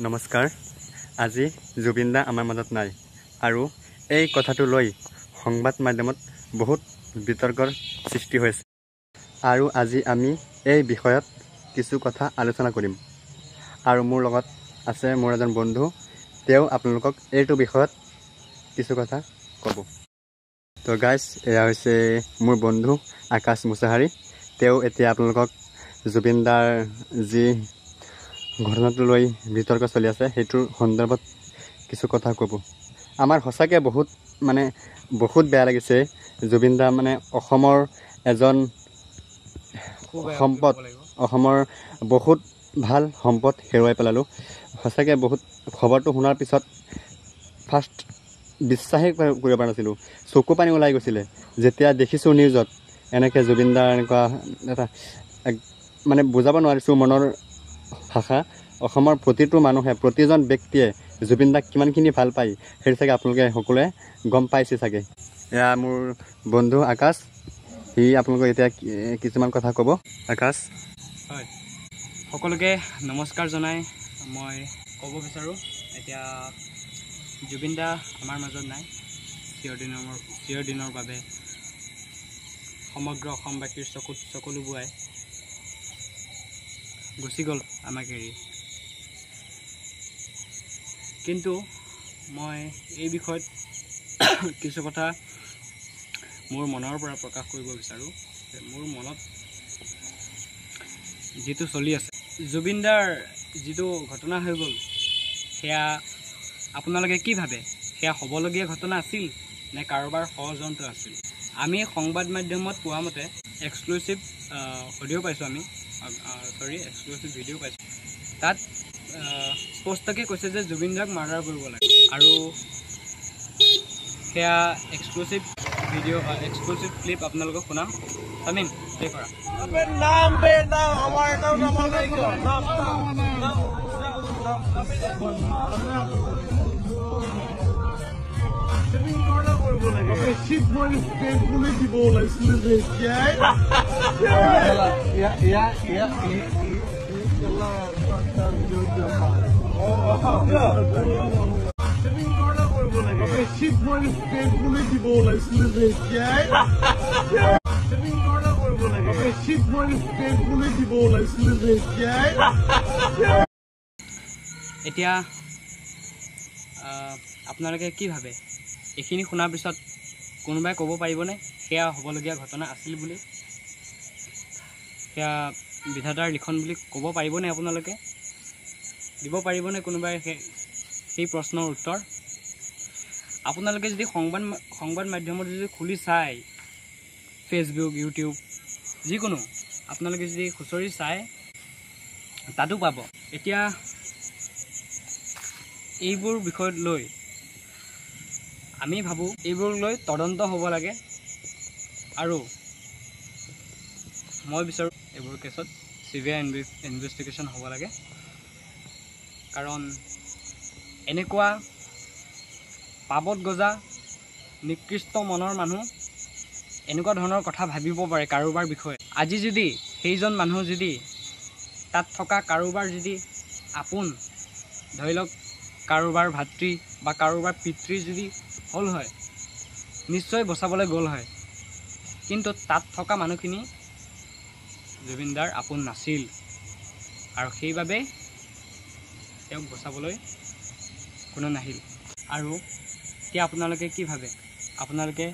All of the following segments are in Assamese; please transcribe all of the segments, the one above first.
নমস্কাৰ। আজি জুবিন দা আমাৰ মাজত নাই আৰু এই কথাটো লৈ সংবাদ মাধ্যমত বহুত বিতৰ্কৰ সৃষ্টি হৈছে আৰু আজি আমি এই বিষয়ত কিছু কথা আলোচনা কৰিম আৰু মোৰ লগত আছে মোৰ এজন বন্ধু, তেওঁ আপোনালোকক এইটো বিষয়ত কিছু কথা ক'ব। তো গাইজ, এয়া হৈছে মোৰ বন্ধু আকাশ মুছাহাৰী। তেওঁ এতিয়া আপোনালোকক জুবিন দাৰ যি ঘটনাটো লৈ বিতৰ্ক চলি আছে সেইটোৰ সন্দৰ্ভত কিছু কথা ক'ব। আমাৰ সঁচাকৈ বহুত বেয়া লাগিছে। জুবিন দা অসমৰ এজন সম্পদ, অসমৰ বহুত ভাল সম্পদ হেৰুৱাই পেলালোঁ। সঁচাকৈ বহুত খবৰটো শুনাৰ পিছত ফাৰ্ষ্ট বিশ্বাসেই কৰিব পৰা নাছিলোঁ। চকু পানী ওলাই গৈছিলে যেতিয়া দেখিছোঁ নিউজত এনেকৈ জুবিন দাৰ এনেকুৱা এটা বুজাব নোৱাৰিছোঁ মনৰ ভাষা। অসমৰ প্ৰতিটো মানুহে, প্ৰতিজন ব্যক্তিয়ে জুবিন দাক কিমানখিনি ভাল পায় সেইটো চাগে আপোনালোকে সকলোৱে গম পাইছে চাগে। এয়া মোৰ বন্ধু আকাশ, সি আপোনালোকক এতিয়া কিছুমান কথা ক'ব। আকাশ। হয়, সকলোকে নমস্কাৰ জনাই মই ক'ব বিচাৰোঁ, এতিয়া জুবিন দা আমাৰ মাজত নাই। চিৰদিনৰ বাবে সমগ্ৰ অসমবাসীৰ চকুত চকু বুৱাই গুচি গ'ল আমাক এৰি। কিন্তু মই এই বিষয়ত কিছু কথা মোৰ মনৰ পৰা প্ৰকাশ কৰিব বিচাৰোঁ যে মোৰ মনত যিটো চলি আছে, জুবিন দাৰ যিটো ঘটনা হৈ গ'ল, সেয়া আপোনালোকে কি ভাবে? সেয়া হ'বলগীয়া ঘটনা আছিল নে কাৰোবাৰ ষড়যন্ত্ৰ আছিল? আমি সংবাদ মাধ্যমত পোৱা মতে এক্সক্লুচিভ ভিডিঅ' পাইছোঁ, এক্সক্লুচিভ ভিডিঅ' পাইছোঁ। তাত স্পষ্টকৈ কৈছে যে জুবিন দাক মাৰ্ডাৰ কৰিব লাগে আৰু সেয়া এক্সক্লুচিভ ক্লিপ আপোনালোকক শুনাম। তামিম, প্লে কৰা। এতিয়া আপোনালোকে কি ভাবে? এইখিনি শুনাৰ পিছত কোনোবাই ক'ব পাৰিবনে সেয়া হ'বলগীয়া ঘটনা আছিল বুলি? সেয়া বিধাতাৰ লিখন বুলি ক'ব পাৰিবনে? আপোনালোকে দিব পাৰিবনে কোনোবাই সেই প্ৰশ্নৰ উত্তৰ? আপোনালোকে যদি সংবাদ মাধ্যমত যদি খুলি চায়, ফেচবুক, ইউটিউব যিকোনো আপোনালোকে যদি খুচৰি চায় তাতো পাব। এতিয়া এইবোৰ বিষয়ত লৈ আমি ভাবোঁ এইবোৰ লৈ তদন্ত হ'ব লাগে আৰু মই বিচাৰোঁ এইবোৰ কেছত CBI ইনভেষ্টিগেশ্যন হ'ব লাগে। কাৰণ এনেকুৱা পাবত গজা নিকৃষ্ট মনৰ মানুহ এনেকুৱা ধৰণৰ কথা ভাবিব পাৰে কাৰোবাৰ বিষয়ে। আজি যদি সেইজন মানুহ যদি তাত থকা কাৰোবাৰ যদি আপোন, ধৰি লওক কাৰোবাৰ ভাতৃ বা কাৰোবাৰ পিতৃ যদি হ'ল হয়, নিশ্চয় বচাবলৈ গ'ল হয়। কিন্তু তাত থকা মানুহখিনি জুবিন দাৰ আপোন নাছিল আৰু সেইবাবে তেওঁক বচাবলৈ কোনো নাহিল। আৰু এতিয়া আপোনালোকে কি ভাবে? আপোনালোকে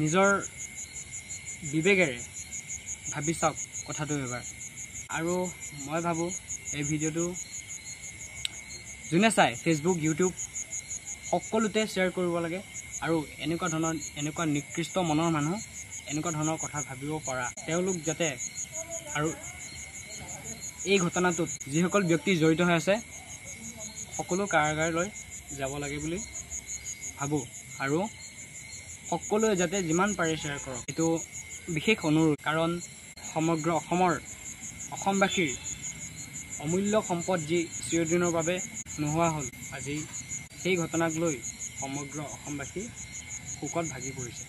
নিজৰ বিবেকেৰে ভাবি চাওক কথাটো এবাৰ। আৰু মই ভাবোঁ এই ভিডিঅ'টো যোনে চাই ফেচবুক, ইউটিউব সকলোতে শ্বেয়াৰ কৰিব লাগে আৰু এনেকুৱা নিকৃষ্ট মনৰ মানুহ, এনেকুৱা ধৰণৰ কথা ভাবিব পৰা তেওঁলোক যাতে, আৰু এই ঘটনাটোত যিসকল ব্যক্তি জড়িত হৈ আছে সকলো কাৰাগাৰলৈ যাব লাগে বুলি ভাবোঁ আৰু সকলোৱে যাতে যিমান পাৰে শ্বেয়াৰ কৰক, এইটো বিশেষ অনুৰোধ। কাৰণ সমগ্ৰ অসমবাসীৰ অমূল্য সম্পদ যি চিৰদিনৰ বাবে নোহোৱা হ'ল, আজি সেই ঘটনাক লৈ সমগ্ৰ অসমবাসী শোকত ভাগি পৰিছে।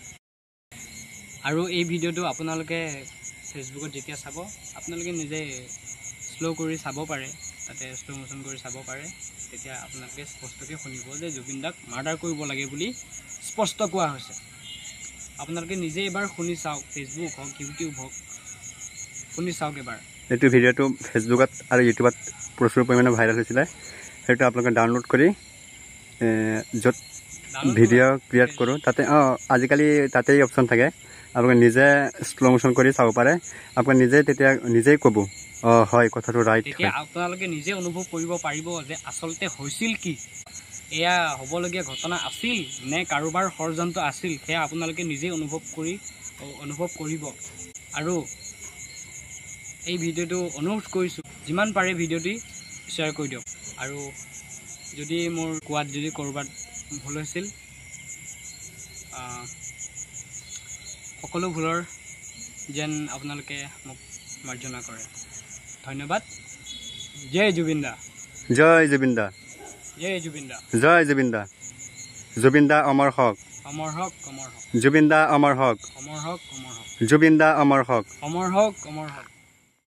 আৰু এই ভিডিঅ'টো আপোনালোকে ফেচবুকত যেতিয়া চাব, আপোনালোকে নিজে শ্ল' কৰি চাব পাৰে তাতে শ্ল' মোশ্যন কৰি চাব পাৰে তেতিয়া আপোনালোকে স্পষ্টকৈ শুনিব যে জুবিন দাক মাৰ্ডাৰ কৰিব লাগে বুলি স্পষ্ট কোৱা হৈছে আপোনালোকে নিজে এবাৰ শুনি চাওক ফেচবুক হওক ইউটিউব হওক শুনি চাওক এবাৰ এইটো ভিডিঅ'টো ফেচবুকত আৰু ইউটিউবত প্ৰচুৰ পৰিমাণে ভাইৰেল হৈছিলে সেইটো আপোনালোকে ডাউনলোড কৰি য'ত ভিডিঅ' ক্ৰিয়েট কৰোঁ তাতে আজিকালি তাতেই অপশ্যন থাকে আপোনালোকে নিজে শ্ল' মোশ্যন কৰি চাব পাৰে আপোনালোকে নিজে তেতিয়া নিজেই ক'ব হয় কথাটো ৰাইট তেতিয়া আপোনালোকে নিজে অনুভৱ কৰিব পাৰিব যে আচলতে হৈছিল কি এয়া হ'বলগীয়া ঘটনা আছিল নে কাৰোবাৰ ষড়যন্ত্ৰ আছিল সেয়া আপোনালোকে নিজে অনুভৱ কৰিব আৰু এই ভিডিঅ'টো অনুৰোধ কৰিছোঁ যিমান পাৰে ভিডিঅ'টি শ্বেয়াৰ কৰি দিয়ক আৰু যদি মোৰ কোৱাত যদি ক'ৰবাত ভুল হৈছিল সকলো ভুলৰ যেন আপোনালোকে মোক মাৰ্জনা কৰে ধন্যবাদ জয় জুবিন দা জয় জুবিন দা জয় জুবিন দা জয় জুবিন দা জুবিন দা অমৰ হওক অমৰ হওক অমৰ হওক জুবিন দা অমৰ হওক অমৰ হওক অমৰ হওক জুবিন দা অমৰ হওক অমৰ হওক অমৰ হওক